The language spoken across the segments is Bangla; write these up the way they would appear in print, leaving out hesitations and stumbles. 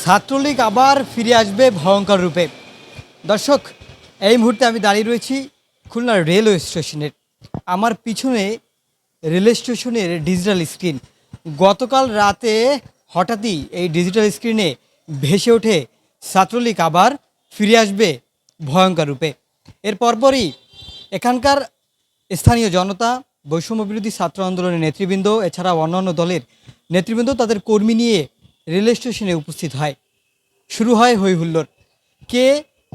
ছাত্রলীগ আবার ফিরে আসবে ভয়ঙ্কর রূপে। দর্শক, এই মুহূর্তে আমি দাঁড়িয়ে রয়েছি খুলনার রেলওয়ে স্টেশনের। আমার পিছনে রেলওয়ে স্টেশনের ডিজিটাল স্ক্রিন। গতকাল রাতে হঠাৎই এই ডিজিটাল স্ক্রিনে ভেসে ওঠে ছাত্রলীগ আবার ফিরে আসবে ভয়ঙ্কর রূপে। এর পরপরই এখানকার স্থানীয় জনতা, বৈষম্য বিরোধী ছাত্র আন্দোলনের নেতৃবৃন্দ, এছাড়াও অন্যান্য দলের নেতৃবৃন্দ তাদের কর্মী নিয়ে রেলওয়ে স্টেশনে উপস্থিত হয়। শুরু হয় হই হুল্লোড়। কে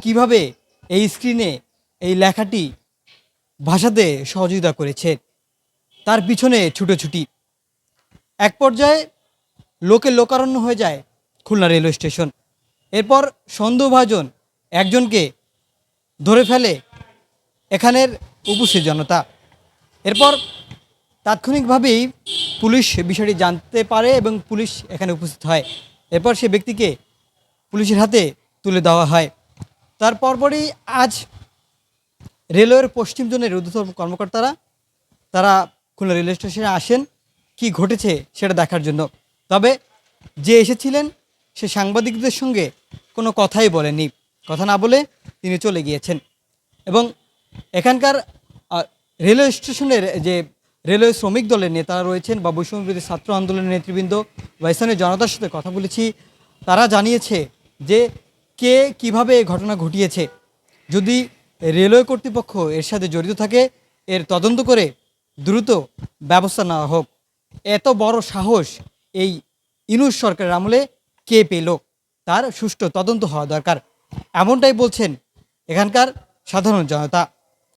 কিভাবে এই স্ক্রিনে এই লেখাটি ভাষাতে সহযোগিতা করেছে, তার পিছনে ছুটোছুটি। এক পর্যায়ে লোকারণ্য হয়ে যায় খুলনা রেলওয়ে স্টেশন। এরপর সন্দেহভাজন একজনকে ধরে ফেলে এখানের উপস্থিত জনতা। এরপর তাৎক্ষণিকভাবেই পুলিশ বিষয়টি জানতে পারে এবং পুলিশ এখানে উপস্থিত হয়। এরপর সে ব্যক্তিকে পুলিশের হাতে তুলে দেওয়া হয়। তার পরপরই আজ রেলওয়ের পশ্চিম জোনের ঊর্ধ্বতন কর্মকর্তারা তারা খুলনা রেলওয়ে স্টেশনে আসেন কি ঘটেছে সেটা দেখার জন্য। তবে যে এসেছিলেন সে সাংবাদিকদের সঙ্গে কোনো কথাই বলেনি। কথা না বলে তিনি চলে গিয়েছেন। এবং এখানকার রেলওয়ে স্টেশনের যে রেলওয়ে শ্রমিক দলের নেতারা রয়েছেন বা বৈষম্য বিরোধী ছাত্র আন্দোলনের নেতৃবৃন্দ বা স্থানীয় জনতার সাথে কথা বলেছি, তারা জানিয়েছে যে কে কিভাবে এই ঘটনা ঘটিয়েছে, যদি রেলওয়ে কর্তৃপক্ষ এর সাথে জড়িত থাকে এর তদন্ত করে দ্রুত ব্যবস্থা নেওয়া হোক। এত বড় সাহস এই ইউনূস সরকারের আমলে কে পেল, তার সুষ্ঠু তদন্ত হওয়া দরকার, এমনটাই বলছেন এখানকার সাধারণ জনতা।